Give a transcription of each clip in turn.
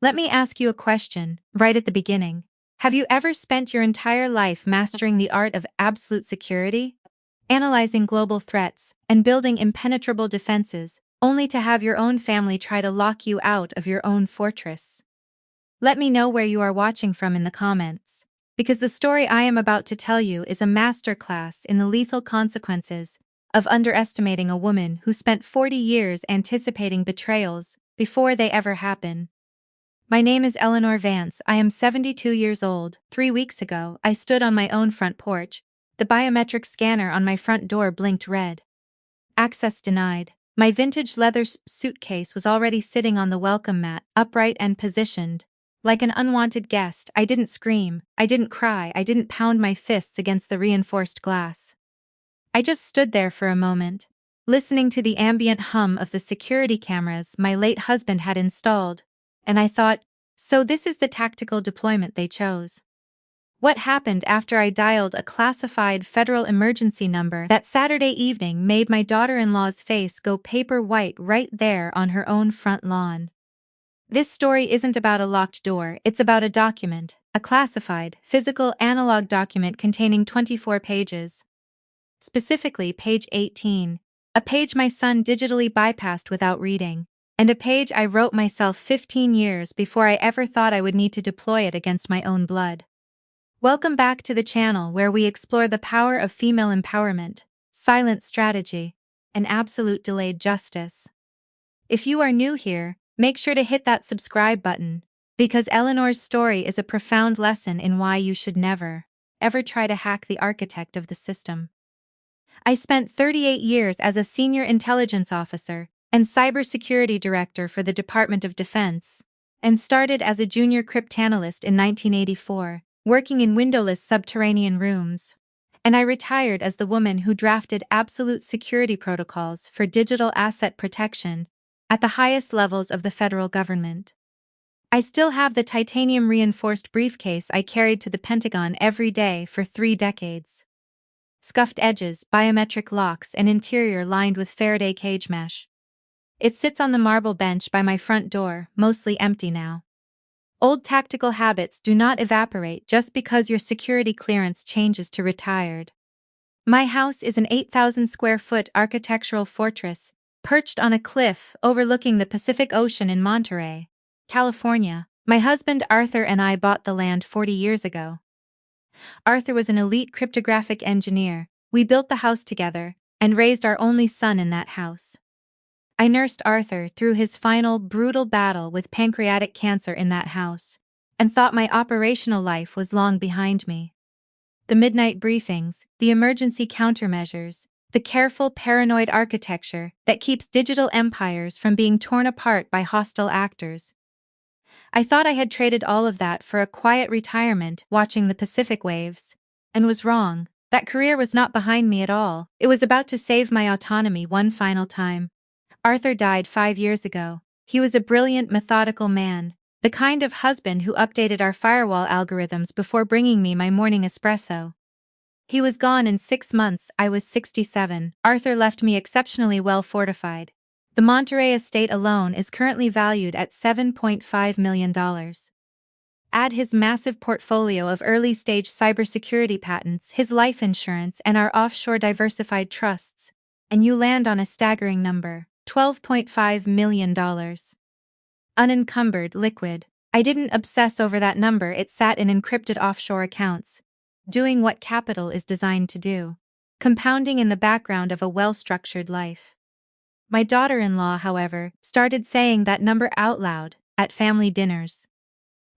Let me ask you a question, right at the beginning. Have you ever spent your entire life mastering the art of absolute security? Analyzing global threats and building impenetrable defenses, only to have your own family try to lock you out of your own fortress? Let me know where you are watching from in the comments, because the story I am about to tell you is a masterclass in the lethal consequences of underestimating a woman who spent 40 years anticipating betrayals before they ever happen. My name is Eleanor Vance. I am 72 years old. 3 weeks ago, I stood on my own front porch. The biometric scanner on my front door blinked red. Access denied. My vintage leather suitcase was already sitting on the welcome mat, upright and positioned. Like an unwanted guest, I didn't scream, I didn't cry, I didn't pound my fists against the reinforced glass. I just stood there for a moment, listening to the ambient hum of the security cameras my late husband had installed, and I thought, so this is the tactical deployment they chose. What happened after I dialed a classified federal emergency number that Saturday evening made my daughter-in-law's face go paper white right there on her own front lawn. This story isn't about a locked door, it's about a document, a classified, physical analog document containing 24 pages. Specifically, page 18, a page my son digitally bypassed without reading, and a page I wrote myself 15 years before I ever thought I would need to deploy it against my own blood. Welcome back to the channel where we explore the power of female empowerment, silent strategy, and absolute delayed justice. If you are new here, make sure to hit that subscribe button, because Eleanor's story is a profound lesson in why you should never, ever try to hack the architect of the system. I spent 38 years as a senior intelligence officer and cybersecurity director for the Department of Defense, and started as a junior cryptanalyst in 1984. Working in windowless subterranean rooms, and I retired as the woman who drafted absolute security protocols for digital asset protection at the highest levels of the federal government. I still have the titanium-reinforced briefcase I carried to the Pentagon every day for 3 decades. Scuffed edges, biometric locks, and interior lined with Faraday cage mesh. It sits on the marble bench by my front door, mostly empty now. Old tactical habits do not evaporate just because your security clearance changes to retired. My house is an 8,000 square foot architectural fortress, perched on a cliff overlooking the Pacific Ocean in Monterey, California. My husband Arthur and I bought the land 40 years ago. Arthur was an elite cryptographic engineer. We built the house together and raised our only son in that house. I nursed Arthur through his final, brutal battle with pancreatic cancer in that house, and thought my operational life was long behind me. The midnight briefings, the emergency countermeasures, the careful, paranoid architecture that keeps digital empires from being torn apart by hostile actors. I thought I had traded all of that for a quiet retirement watching the Pacific waves, and was wrong. That career was not behind me at all. It was about to save my autonomy one final time. Arthur died 5 years ago. He was a brilliant, methodical man, the kind of husband who updated our firewall algorithms before bringing me my morning espresso. He was gone in 6 months. I was 67. Arthur left me exceptionally well fortified. The Monterey estate alone is currently valued at $7.5 million. Add his massive portfolio of early-stage cybersecurity patents, his life insurance, and our offshore diversified trusts, and you land on a staggering number. $12.5 million. Unencumbered, liquid. I didn't obsess over that number, it sat in encrypted offshore accounts, doing what capital is designed to do, compounding in the background of a well-structured life. My daughter-in-law, however, started saying that number out loud, at family dinners.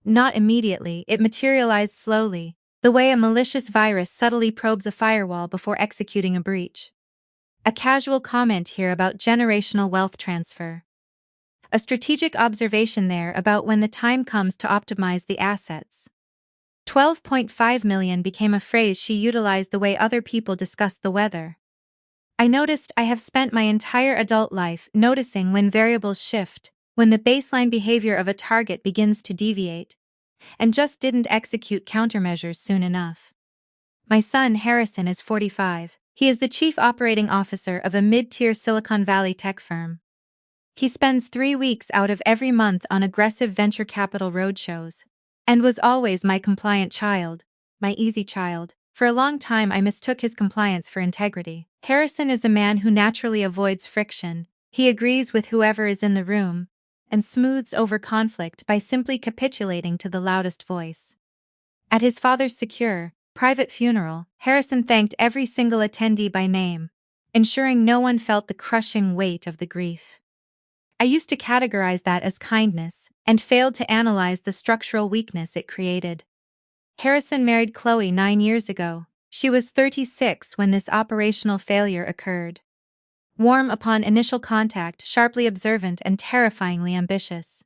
Not immediately, it materialized slowly, the way a malicious virus subtly probes a firewall before executing a breach. A casual comment here about generational wealth transfer. A strategic observation there about when the time comes to optimize the assets. 12.5 million became a phrase she utilized the way other people discussed the weather. I noticed I have spent my entire adult life noticing when variables shift, when the baseline behavior of a target begins to deviate, and just didn't execute countermeasures soon enough. My son Harrison is 45. He is the chief operating officer of a mid-tier Silicon Valley tech firm. He spends 3 weeks out of every month on aggressive venture capital roadshows. And was always my compliant child, my easy child. For a long time I mistook his compliance for integrity. Harrison is a man who naturally avoids friction. He agrees with whoever is in the room, and smooths over conflict by simply capitulating to the loudest voice. At his father's secure, private funeral, Harrison thanked every single attendee by name, ensuring no one felt the crushing weight of the grief. I used to categorize that as kindness, and failed to analyze the structural weakness it created. Harrison married Chloe 9 years ago. She was 36 when this operational failure occurred. Warm upon initial contact, sharply observant, and terrifyingly ambitious.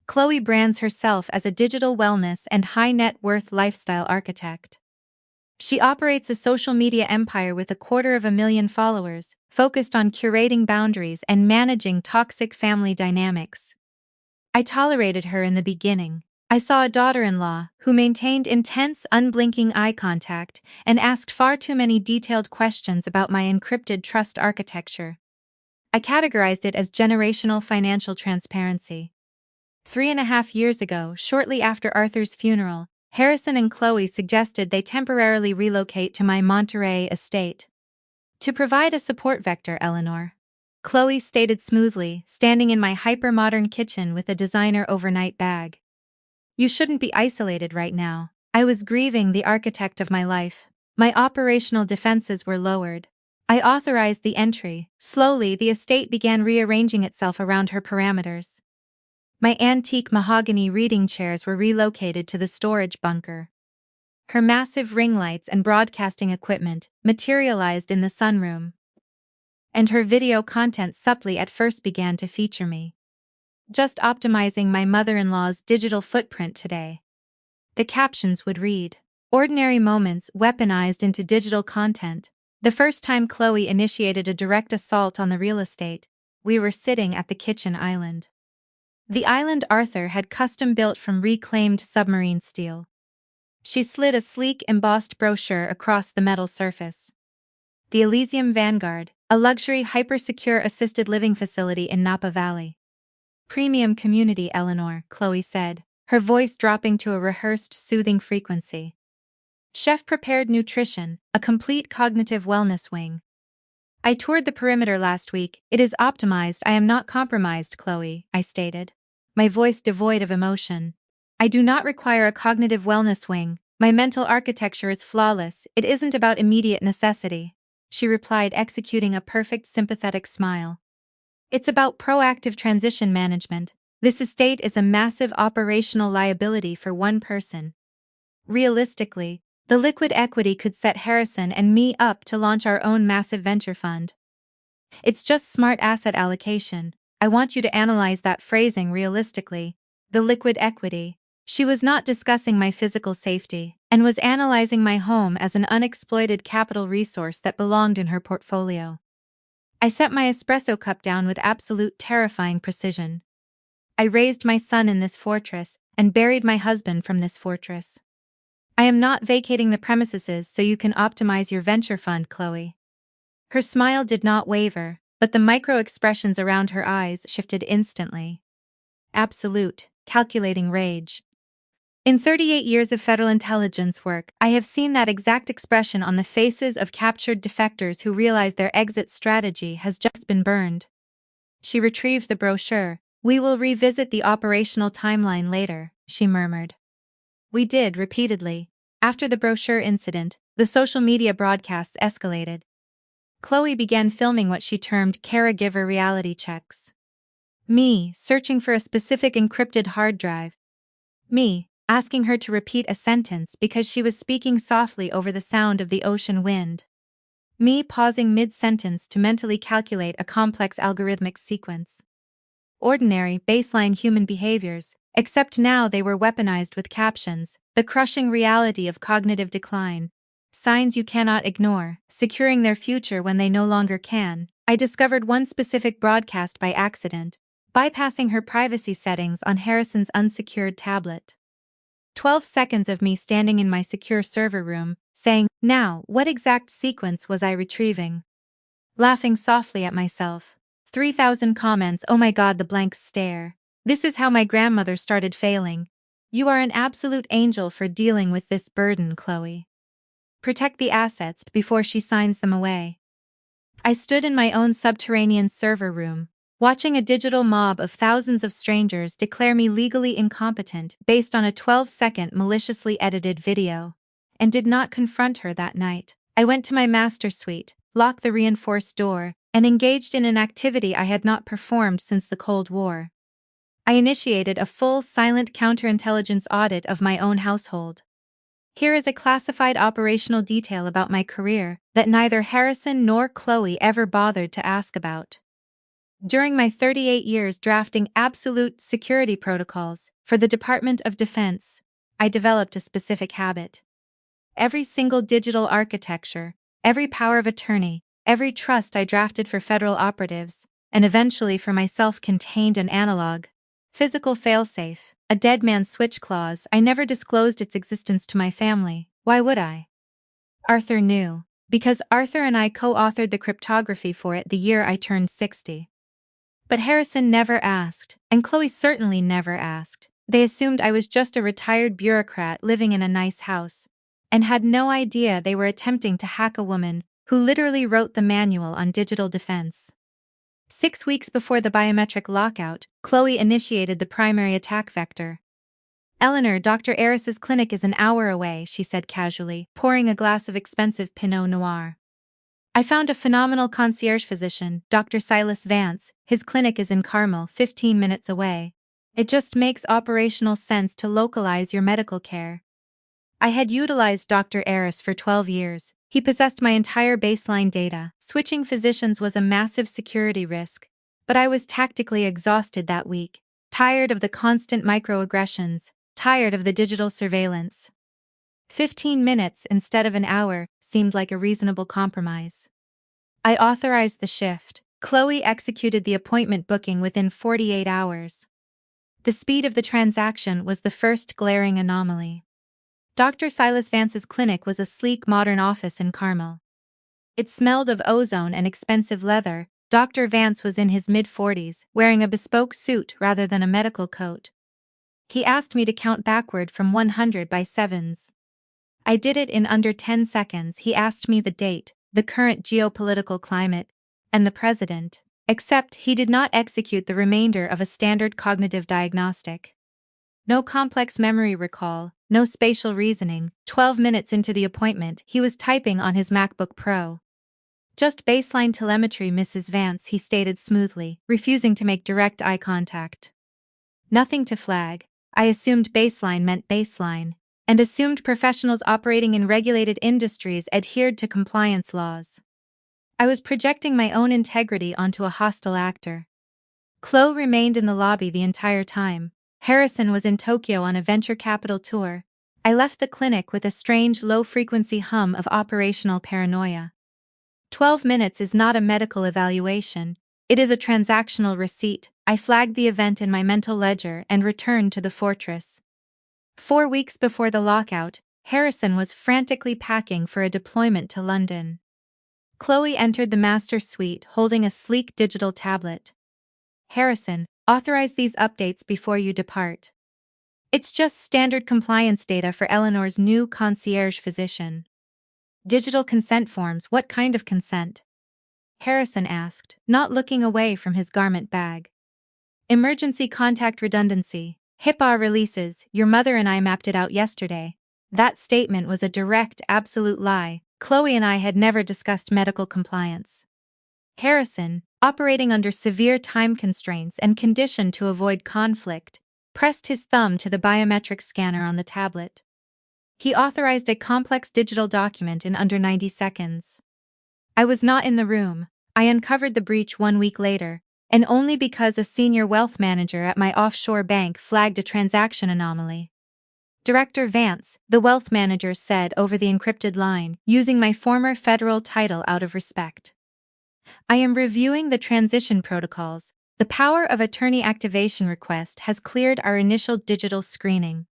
Chloe brands herself as a digital wellness and high-net-worth lifestyle architect. She operates a social media empire with 250,000 followers, focused on curating boundaries and managing toxic family dynamics. I tolerated her in the beginning. I saw a daughter-in-law who maintained intense, unblinking eye contact and asked far too many detailed questions about my encrypted trust architecture. I categorized it as generational financial transparency. 3.5 years ago, shortly after Arthur's funeral, Harrison and Chloe suggested they temporarily relocate to my Monterey estate. To provide a support vector, Eleanor. Chloe stated smoothly, standing in my hyper-modern kitchen with a designer overnight bag. You shouldn't be isolated right now. I was grieving the architect of my life. My operational defenses were lowered. I authorized the entry. Slowly, the estate began rearranging itself around her parameters. My antique mahogany reading chairs were relocated to the storage bunker. Her massive ring lights and broadcasting equipment materialized in the sunroom. And her video content subtly at first began to feature me. Just optimizing my mother-in-law's digital footprint today. The captions would read, "Ordinary moments weaponized into digital content." The first time Chloe initiated a direct assault on the real estate, we were sitting at the kitchen island. The island Arthur had custom-built from reclaimed submarine steel. She slid a sleek embossed brochure across the metal surface. The Elysium Vanguard, a luxury hyper-secure assisted living facility in Napa Valley. Premium community, Eleanor, Chloe said, her voice dropping to a rehearsed, soothing frequency. Chef-prepared nutrition, a complete cognitive wellness wing. I toured the perimeter last week. It is optimized. I am not compromised, Chloe, I stated. My voice devoid of emotion. I do not require a cognitive wellness wing. My mental architecture is flawless. It isn't about immediate necessity, she replied, executing a perfect sympathetic smile. It's about proactive transition management. This estate is a massive operational liability for one person. Realistically, the liquid equity could set Harrison and me up to launch our own massive venture fund. It's just smart asset allocation. I want you to analyze that phrasing realistically. The liquid equity. She was not discussing my physical safety, and was analyzing my home as an unexploited capital resource that belonged in her portfolio. I set my espresso cup down with absolute terrifying precision. I raised my son in this fortress, and buried my husband from this fortress. I am not vacating the premises so you can optimize your venture fund, Chloe. Her smile did not waver, but the micro-expressions around her eyes shifted instantly. Absolute, calculating rage. In 38 years of federal intelligence work, I have seen that exact expression on the faces of captured defectors who realize their exit strategy has just been burned. She retrieved the brochure. "We will revisit the operational timeline later," she murmured. We did, repeatedly. After the brochure incident, the social media broadcasts escalated. Chloe began filming what she termed caregiver reality checks. Me, searching for a specific encrypted hard drive. Me, asking her to repeat a sentence because she was speaking softly over the sound of the ocean wind. Me pausing mid-sentence to mentally calculate a complex algorithmic sequence. Ordinary, baseline human behaviors, except now they were weaponized with captions, the crushing reality of cognitive decline. Signs you cannot ignore, securing their future when they no longer can. I discovered one specific broadcast by accident, bypassing her privacy settings on Harrison's unsecured tablet. 12 seconds of me standing in my secure server room, saying, "Now, what exact sequence was I retrieving?" Laughing softly at myself. 3,000 comments. Oh my god, the blank stare. This is how my grandmother started failing. You are an absolute angel for dealing with this burden, Chloe. Protect the assets before she signs them away. I stood in my own subterranean server room, watching a digital mob of thousands of strangers declare me legally incompetent based on a 12-second maliciously edited video, and did not confront her that night. I went to my master suite, locked the reinforced door, and engaged in an activity I had not performed since the Cold War. I initiated a full silent counterintelligence audit of my own household. Here is a classified operational detail about my career that neither Harrison nor Chloe ever bothered to ask about. During my 38 years drafting absolute security protocols for the Department of Defense, I developed a specific habit. Every single digital architecture, every power of attorney, every trust I drafted for federal operatives, and eventually for myself contained an analog, physical failsafe, a dead man's switch clause. I never disclosed its existence to my family. Why would I? Arthur knew, because Arthur and I co-authored the cryptography for it the year I turned 60. But Harrison never asked, and Chloe certainly never asked. They assumed I was just a retired bureaucrat living in a nice house, and had no idea they were attempting to hack a woman who literally wrote the manual on digital defense. 6 weeks before the biometric lockout, Chloe initiated the primary attack vector. Eleanor, Dr. Eris's clinic is an hour away, she said casually, pouring a glass of expensive Pinot Noir. I found a phenomenal concierge physician, Dr. Silas Vance. His clinic is in Carmel, 15 minutes away. It just makes operational sense to localize your medical care. I had utilized Dr. Eris for 12 years. He possessed my entire baseline data. Switching physicians was a massive security risk, but I was tactically exhausted that week, tired of the constant microaggressions, tired of the digital surveillance. 15 minutes instead of an hour seemed like a reasonable compromise. I authorized the shift. Chloe executed the appointment booking within 48 hours. The speed of the transaction was the first glaring anomaly. Dr. Silas Vance's clinic was a sleek modern office in Carmel. It smelled of ozone and expensive leather. Dr. Vance was in his mid-40s, wearing a bespoke suit rather than a medical coat. He asked me to count backward from 100 by sevens. I did it in under 10 seconds. He asked me the date, the current geopolitical climate, and the president, except he did not execute the remainder of a standard cognitive diagnostic. No complex memory recall, no spatial reasoning. 12 minutes into the appointment, he was typing on his MacBook Pro. Just baseline telemetry, Mrs. Vance, he stated smoothly, refusing to make direct eye contact. Nothing to flag. I assumed baseline meant baseline, and assumed professionals operating in regulated industries adhered to compliance laws. I was projecting my own integrity onto a hostile actor. Chloe remained in the lobby the entire time. Harrison was in Tokyo on a venture capital tour. I left the clinic with a strange low-frequency hum of operational paranoia. 12 minutes is not a medical evaluation. It is a transactional receipt. I flagged the event in my mental ledger and returned to the fortress. 4 weeks before the lockout, Harrison was frantically packing for a deployment to London. Chloe entered the master suite holding a sleek digital tablet. Harrison, authorize these updates before you depart. It's just standard compliance data for Eleanor's new concierge physician. Digital consent forms. What kind of consent? Harrison asked, not looking away from his garment bag. Emergency contact redundancy. HIPAA releases. Your mother and I mapped it out yesterday. That statement was a direct, absolute lie. Chloe and I had never discussed medical compliance. Harrison, operating under severe time constraints and conditioned to avoid conflict, pressed his thumb to the biometric scanner on the tablet. He authorized a complex digital document in under 90 seconds. I was not in the room. I uncovered the breach 1 week later, and only because a senior wealth manager at my offshore bank flagged a transaction anomaly. Director Vance, the wealth manager said over the encrypted line, using my former federal title out of respect. I am reviewing the transition protocols. The power of attorney activation request has cleared our initial digital screening.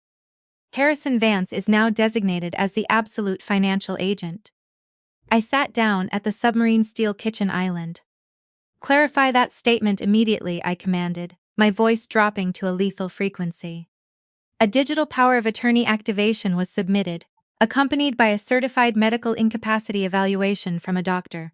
Harrison Vance is now designated as the absolute financial agent. I sat down at the submarine steel kitchen island. Clarify that statement immediately, I commanded, my voice dropping to a lethal frequency. A digital power of attorney activation was submitted, accompanied by a certified medical incapacity evaluation from a doctor.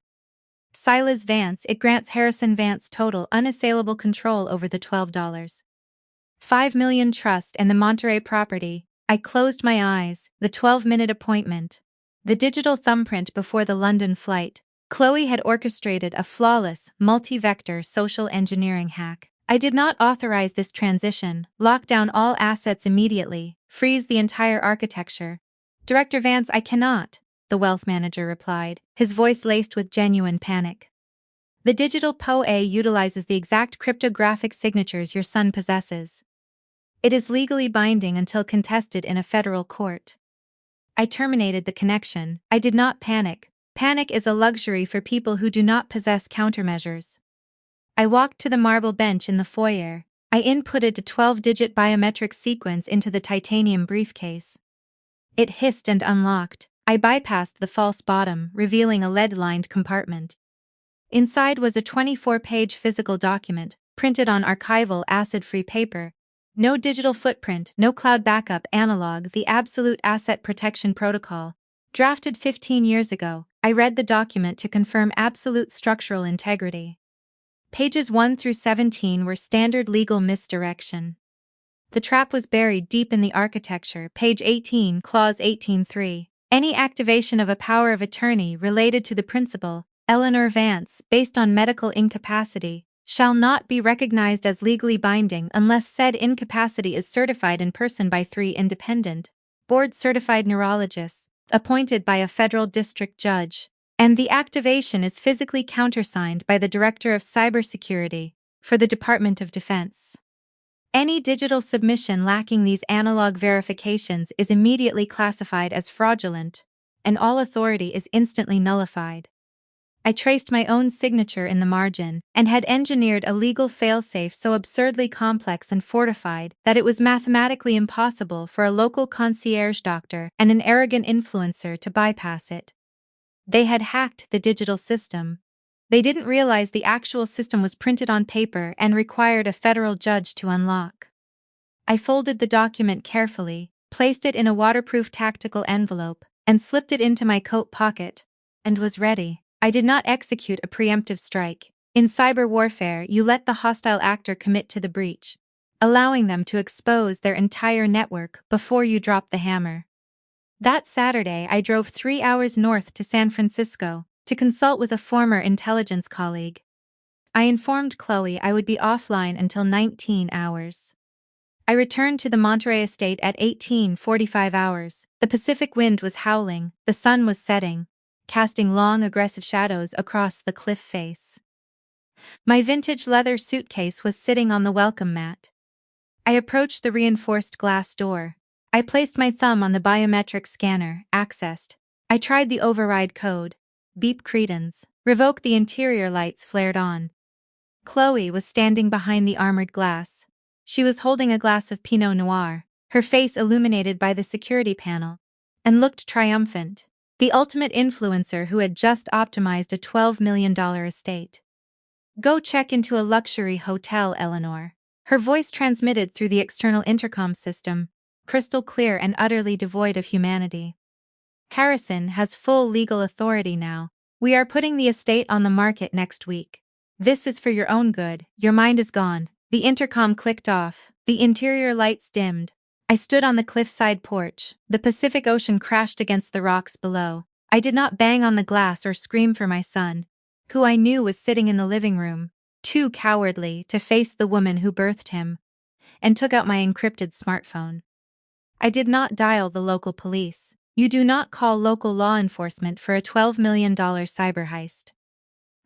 Silas Vance, it grants Harrison Vance total unassailable control over the $12.5 million trust and the Monterey property. I closed my eyes, the 12-minute appointment. The digital thumbprint before the London flight. Chloe had orchestrated a flawless, multi-vector social engineering hack. I did not authorize this transition, lock down all assets immediately, freeze the entire architecture. Director Vance, I cannot, the wealth manager replied, his voice laced with genuine panic. The digital POA utilizes the exact cryptographic signatures your son possesses. It is legally binding until contested in a federal court. I terminated the connection. I did not panic. Panic is a luxury for people who do not possess countermeasures. I walked to the marble bench in the foyer. I inputted a 12-digit biometric sequence into the titanium briefcase. It hissed and unlocked. I bypassed the false bottom, revealing a lead-lined compartment. Inside was a 24-page physical document, printed on archival acid-free paper. No digital footprint, no cloud backup, analog, the Absolute Asset Protection Protocol. Drafted 15 years ago, I read the document to confirm absolute structural integrity. Pages 1 through 17 were standard legal misdirection. The trap was buried deep in the architecture. Page 18, Clause 18.3. Any activation of a power of attorney related to the principal, Eleanor Vance, based on medical incapacity, shall not be recognized as legally binding unless said incapacity is certified in person by 3 independent, board-certified neurologists, appointed by a federal district judge, and the activation is physically countersigned by the Director of Cybersecurity for the Department of Defense. Any digital submission lacking these analog verifications is immediately classified as fraudulent, and all authority is instantly nullified. I traced my own signature in the margin and had engineered a legal failsafe so absurdly complex and fortified that it was mathematically impossible for a local concierge doctor and an arrogant influencer to bypass it. They had hacked the digital system. They didn't realize the actual system was printed on paper and required a federal judge to unlock. I folded the document carefully, placed it in a waterproof tactical envelope, and slipped it into my coat pocket, and was ready. I did not execute a preemptive strike. In cyber warfare, you let the hostile actor commit to the breach, allowing them to expose their entire network before you drop the hammer. That Saturday, I drove 3 hours north to San Francisco to consult with a former intelligence colleague. I informed Chloe I would be offline until 19 hours. I returned to the Monterey estate at 18:45 hours. The Pacific wind was howling, the sun was setting, casting long, aggressive shadows across the cliff face. My vintage leather suitcase was sitting on the welcome mat. I approached the reinforced glass door. I placed my thumb on the biometric scanner, accessed. I tried the override code. Beep credence. Revoke. The interior lights flared on. Chloe was standing behind the armored glass. She was holding a glass of Pinot Noir, her face illuminated by the security panel, and looked triumphant. The ultimate influencer who had just optimized a $12 million estate. Go check into a luxury hotel, Eleanor. Her voice transmitted through the external intercom system, crystal clear and utterly devoid of humanity. Harrison has full legal authority now. We are putting the estate on the market next week. This is for your own good. Your mind is gone. The intercom clicked off. The interior lights dimmed. I stood on the cliffside porch. The Pacific Ocean crashed against the rocks below. I did not bang on the glass or scream for my son, who I knew was sitting in the living room, too cowardly to face the woman who birthed him, and took out my encrypted smartphone. I did not dial the local police. You do not call local law enforcement for a $12 million cyber heist.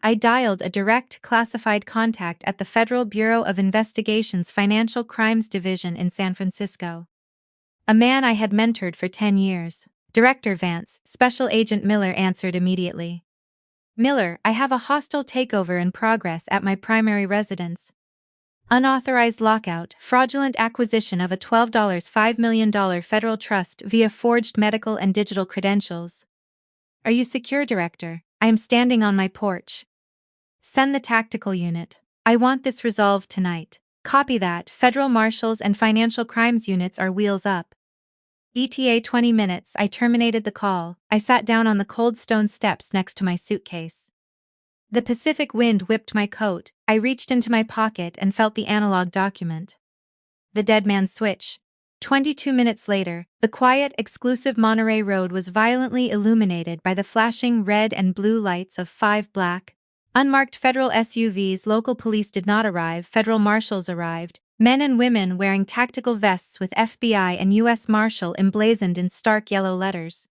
I dialed a direct classified contact at the Federal Bureau of Investigation's Financial Crimes Division in San Francisco. A man I had mentored for 10 years. Director Vance, Special Agent Miller answered immediately. Miller, I have a hostile takeover in progress at my primary residence. Unauthorized lockout, fraudulent acquisition of a $12.5 million federal trust via forged medical and digital credentials. Are you secure, Director? I am standing on my porch. Send the tactical unit. I want this resolved tonight. Copy that. Federal Marshals and Financial Crimes units are wheels up. ETA 20 minutes. I terminated the call. I sat down on the cold stone steps next to my suitcase. The Pacific wind whipped my coat. I reached into my pocket and felt the analog document. The dead man's switch. 22 minutes later, the quiet, exclusive Monterey Road was violently illuminated by the flashing red and blue lights of 5 black, unmarked federal SUVs. Local police did not arrive. Federal marshals arrived, men and women wearing tactical vests with FBI and U.S. Marshal emblazoned in stark yellow letters.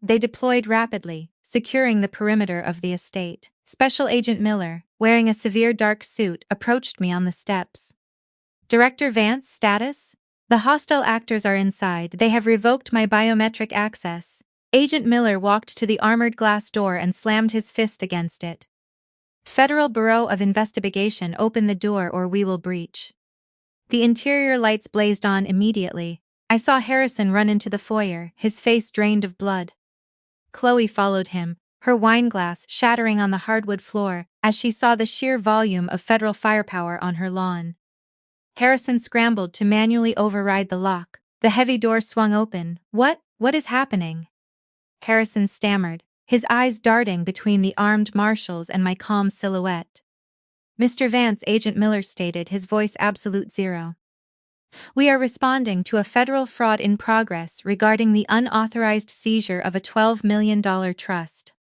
They deployed rapidly, securing the perimeter of the estate. Special Agent Miller, wearing a severe dark suit, approached me on the steps. Director Vance, status? The hostile actors are inside. They have revoked my biometric access. Agent Miller walked to the armored glass door and slammed his fist against it. Federal Bureau of Investigation, open the door or we will breach. The interior lights blazed on immediately. I saw Harrison run into the foyer, his face drained of blood. Chloe followed him, her wineglass shattering on the hardwood floor as she saw the sheer volume of federal firepower on her lawn. Harrison scrambled to manually override the lock. The heavy door swung open. What is happening? Harrison stammered, his eyes darting between the armed marshals and my calm silhouette. Mr. Vance, Agent Miller stated, his voice absolute zero. We are responding to a federal fraud in progress regarding the unauthorized seizure of a $12 million trust.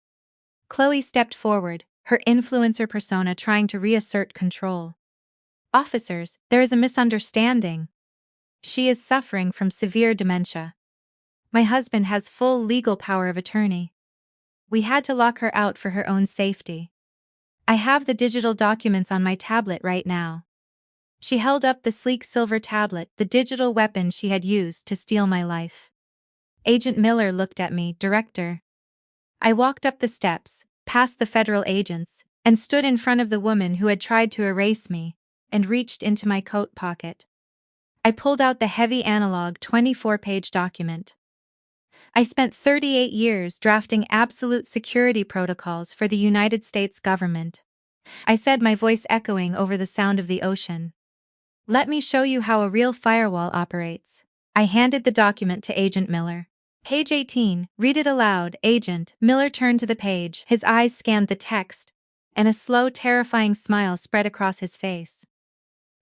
Chloe stepped forward, her influencer persona trying to reassert control. Officers, there is a misunderstanding. She is suffering from severe dementia. My husband has full legal power of attorney. We had to lock her out for her own safety. I have the digital documents on my tablet right now. She held up the sleek silver tablet, the digital weapon she had used to steal my life. Agent Miller looked at me, Director. I walked up the steps, past the federal agents, and stood in front of the woman who had tried to erase me, and reached into my coat pocket. I pulled out the heavy analog 24-page document. I spent 38 years drafting absolute security protocols for the United States government. I said, my voice echoing over the sound of the ocean. Let me show you how a real firewall operates. I handed the document to Agent Miller. Page 18, read it aloud. Agent Miller turned to the page, his eyes scanned the text, and a slow, terrifying smile spread across his face.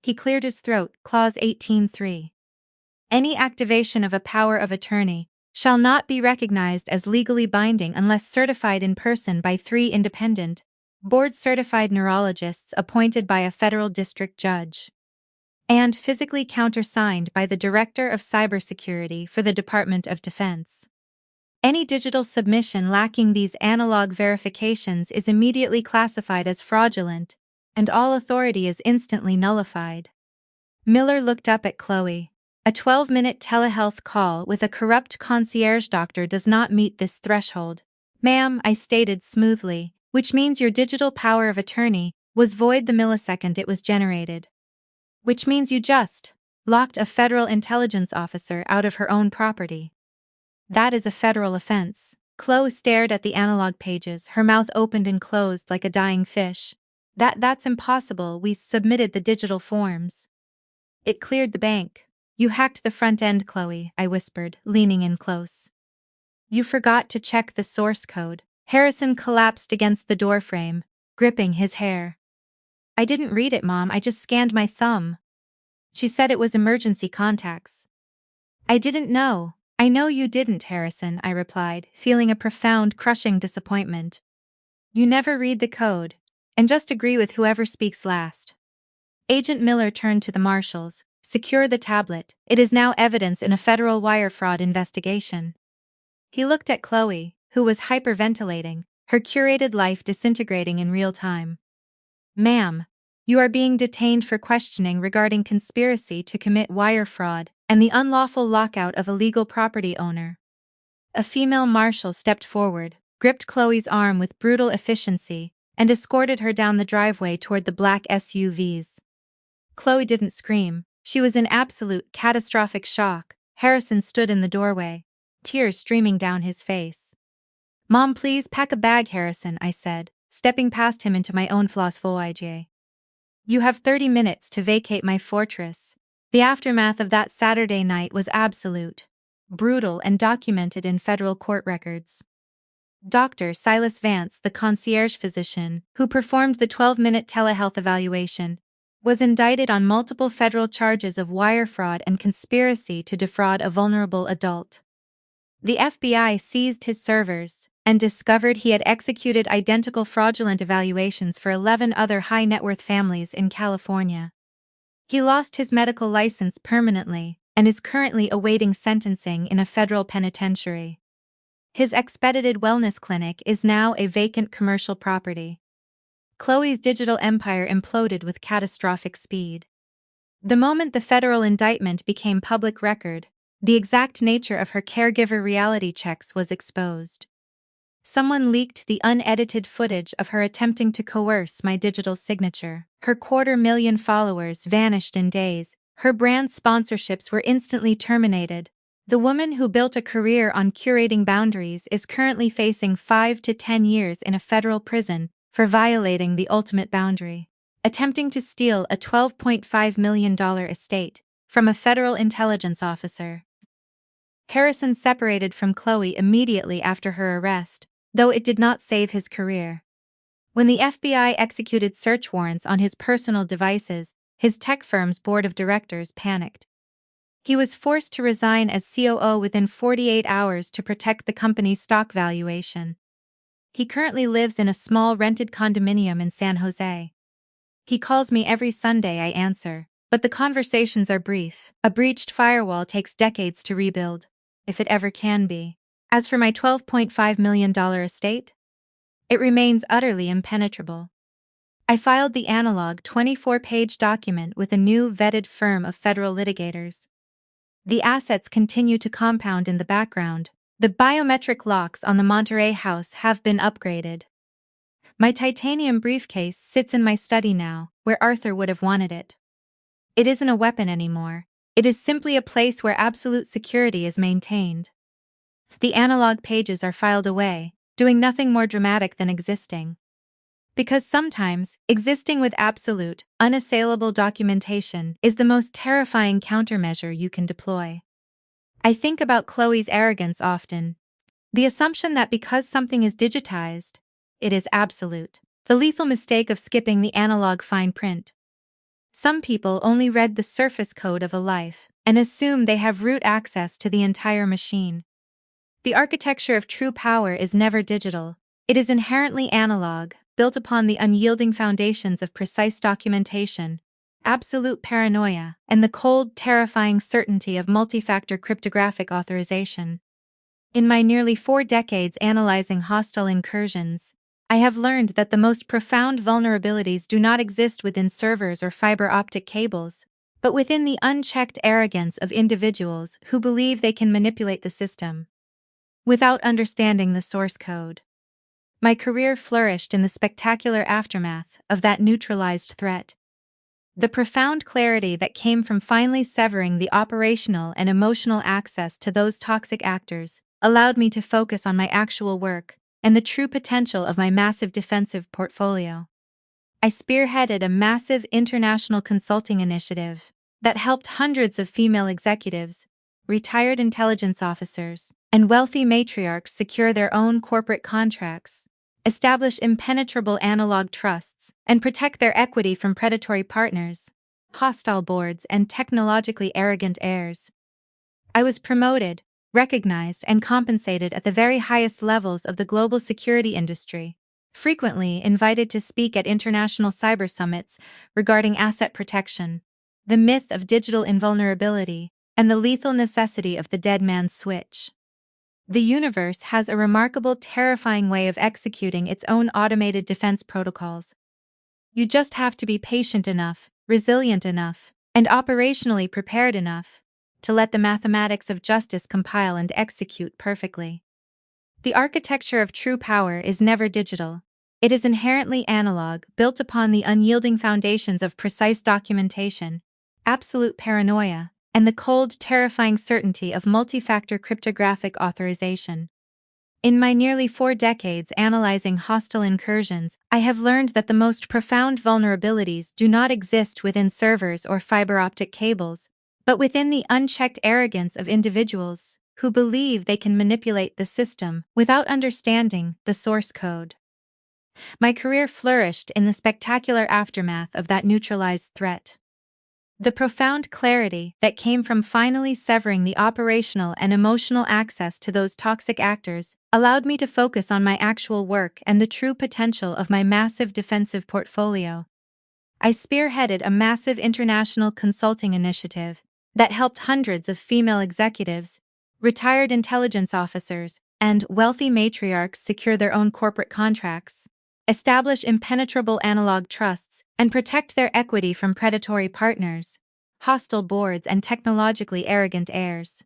He cleared his throat. Clause 18.3. Any activation of a power of attorney shall not be recognized as legally binding unless certified in person by 3 independent, board-certified neurologists appointed by a federal district judge, and physically countersigned by the Director of Cybersecurity for the Department of Defense. Any digital submission lacking these analog verifications is immediately classified as fraudulent, and all authority is instantly nullified. Miller looked up at Chloe. A 12-minute telehealth call with a corrupt concierge doctor does not meet this threshold. Ma'am, I stated smoothly, which means your digital power of attorney was void the millisecond it was generated. Which means you just locked a federal intelligence officer out of her own property. That is a federal offense. Chloe stared at the analog pages, her mouth opened and closed like a dying fish. That's impossible. We submitted the digital forms. It cleared the bank. You hacked the front end, Chloe, I whispered, leaning in close. You forgot to check the source code. Harrison collapsed against the doorframe, gripping his hair. I didn't read it, Mom, I just scanned my thumb. She said it was emergency contacts. I didn't know. I know you didn't, Harrison, I replied, feeling a profound, crushing disappointment. You never read the code, and just agree with whoever speaks last. Agent Miller turned to the marshals. Secure the tablet. It is now evidence in a federal wire fraud investigation. He looked at Chloe, who was hyperventilating, her curated life disintegrating in real time. Ma'am, you are being detained for questioning regarding conspiracy to commit wire fraud and the unlawful lockout of a legal property owner. A female marshal stepped forward, gripped Chloe's arm with brutal efficiency, and escorted her down the driveway toward the black SUVs. Chloe didn't scream. She was in absolute, catastrophic shock. Harrison stood in the doorway, tears streaming down his face. Mom, please pack a bag, Harrison, I said, stepping past him into my own flaws voyage. You have 30 minutes to vacate my fortress. The aftermath of that Saturday night was absolute, brutal, and documented in federal court records. Dr. Silas Vance, the concierge physician, who performed the 12-minute telehealth evaluation, was indicted on multiple federal charges of wire fraud and conspiracy to defraud a vulnerable adult. The FBI seized his servers and discovered he had executed identical fraudulent evaluations for 11 other high-net-worth families in California. He lost his medical license permanently and is currently awaiting sentencing in a federal penitentiary. His expedited wellness clinic is now a vacant commercial property. Chloe's digital empire imploded with catastrophic speed. The moment the federal indictment became public record, the exact nature of her caregiver reality checks was exposed. Someone leaked the unedited footage of her attempting to coerce my digital signature. Her 250,000 followers vanished in days. Her brand sponsorships were instantly terminated. The woman who built a career on curating boundaries is currently facing 5 to 10 years in a federal prison for violating the ultimate boundary, attempting to steal a $12.5 million estate from a federal intelligence officer. Harrison separated from Chloe immediately after her arrest, though it did not save his career. When the FBI executed search warrants on his personal devices, his tech firm's board of directors panicked. He was forced to resign as COO within 48 hours to protect the company's stock valuation. He currently lives in a small rented condominium in San Jose. He calls me every Sunday, I answer, but the conversations are brief. A breached firewall takes decades to rebuild, if it ever can be. As for my $12.5 million estate, it remains utterly impenetrable. I filed the analog 24-page document with a new vetted firm of federal litigators. The assets continue to compound in the background. The biometric locks on the Monterey house have been upgraded. My titanium briefcase sits in my study now, where Arthur would have wanted it. It isn't a weapon anymore. It is simply a place where absolute security is maintained. The analog pages are filed away, doing nothing more dramatic than existing. Because sometimes, existing with absolute, unassailable documentation is the most terrifying countermeasure you can deploy. I think about Chloe's arrogance often. The assumption that because something is digitized, it is absolute. The lethal mistake of skipping the analog fine print. Some people only read the surface code of a life and assume they have root access to the entire machine. The architecture of true power is never digital. It is inherently analog, built upon the unyielding foundations of precise documentation, absolute paranoia, and the cold, terrifying certainty of multi-factor cryptographic authorization. In my nearly 4 decades analyzing hostile incursions, I have learned that the most profound vulnerabilities do not exist within servers or fiber optic cables, but within the unchecked arrogance of individuals who believe they can manipulate the system without understanding the source code. My career flourished in the spectacular aftermath of that neutralized threat. The profound clarity that came from finally severing the operational and emotional access to those toxic actors allowed me to focus on my actual work and the true potential of my massive defensive portfolio. I spearheaded a massive international consulting initiative that helped hundreds of female executives, retired intelligence officers, and wealthy matriarchs secure their own corporate contracts, establish impenetrable analog trusts, and protect their equity from predatory partners, hostile boards, and technologically arrogant heirs. I was promoted, recognized, and compensated at the very highest levels of the global security industry, frequently invited to speak at international cyber summits regarding asset protection, the myth of digital invulnerability, and the lethal necessity of the dead man's switch. The universe has a remarkable, terrifying way of executing its own automated defense protocols. You just have to be patient enough, resilient enough, and operationally prepared enough to let the mathematics of justice compile and execute perfectly. The architecture of true power is never digital. It is inherently analog, built upon the unyielding foundations of precise documentation, absolute paranoia, and the cold, terrifying certainty of multi-factor cryptographic authorization. In my nearly 4 decades analyzing hostile incursions, I have learned that the most profound vulnerabilities do not exist within servers or fiber optic cables, but within the unchecked arrogance of individuals who believe they can manipulate the system without understanding the source code. My career flourished in the spectacular aftermath of that neutralized threat. The profound clarity that came from finally severing the operational and emotional access to those toxic actors allowed me to focus on my actual work and the true potential of my massive defensive portfolio. I spearheaded a massive international consulting initiative that helped hundreds of female executives, retired intelligence officers, and wealthy matriarchs secure their own corporate contracts, establish impenetrable analog trusts, and protect their equity from predatory partners, hostile boards, and technologically arrogant heirs.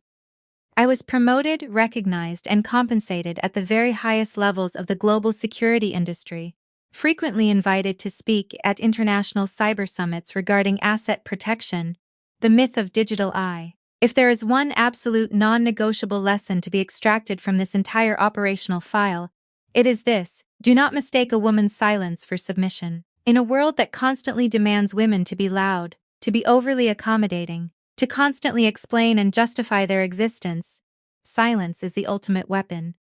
I was promoted, recognized, and compensated at the very highest levels of the global security industry, frequently invited to speak at international cyber summits regarding asset protection, the myth of digital eye. If there is one absolute non-negotiable lesson to be extracted from this entire operational file, it is this: do not mistake a woman's silence for submission. In a world that constantly demands women to be loud, to be overly accommodating, to constantly explain and justify their existence, silence is the ultimate weapon.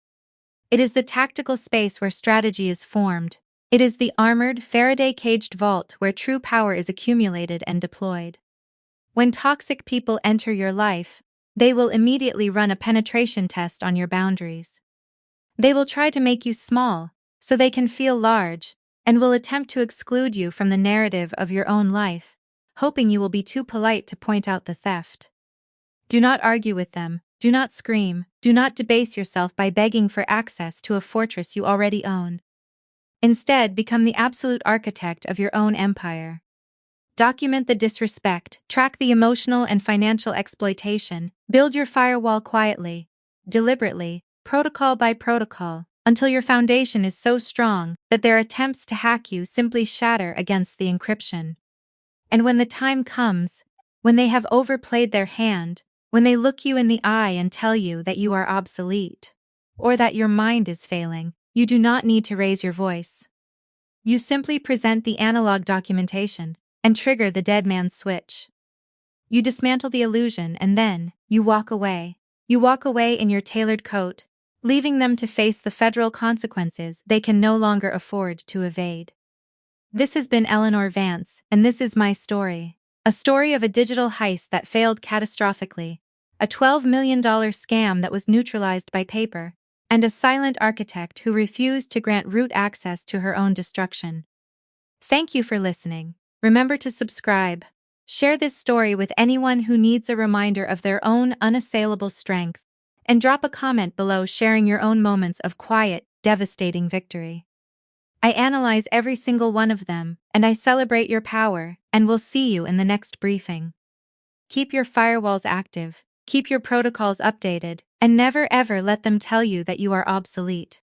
It is the tactical space where strategy is formed. It is the armored, Faraday-caged vault where true power is accumulated and deployed. When toxic people enter your life, they will immediately run a penetration test on your boundaries. They will try to make you small, so they can feel large, and will attempt to exclude you from the narrative of your own life, hoping you will be too polite to point out the theft. Do not argue with them, do not scream, do not debase yourself by begging for access to a fortress you already own. Instead, become the absolute architect of your own empire. Document the disrespect, track the emotional and financial exploitation, build your firewall quietly, deliberately, protocol by protocol, until your foundation is so strong that their attempts to hack you simply shatter against the encryption. And when the time comes, when they have overplayed their hand, when they look you in the eye and tell you that you are obsolete, or that your mind is failing, you do not need to raise your voice. You simply present the analog documentation and trigger the dead man's switch. You dismantle the illusion and then you walk away. You walk away in your tailored coat, leaving them to face the federal consequences they can no longer afford to evade. This has been Eleanor Vance, and this is my story. A story of a digital heist that failed catastrophically, a $12 million scam that was neutralized by paper, and a silent architect who refused to grant root access to her own destruction. Thank you for listening. Remember to subscribe. Share this story with anyone who needs a reminder of their own unassailable strength, and drop a comment below sharing your own moments of quiet, devastating victory. I analyze every single one of them, and I celebrate your power, and will see you in the next briefing. Keep your firewalls active, keep your protocols updated, and never ever let them tell you that you are obsolete.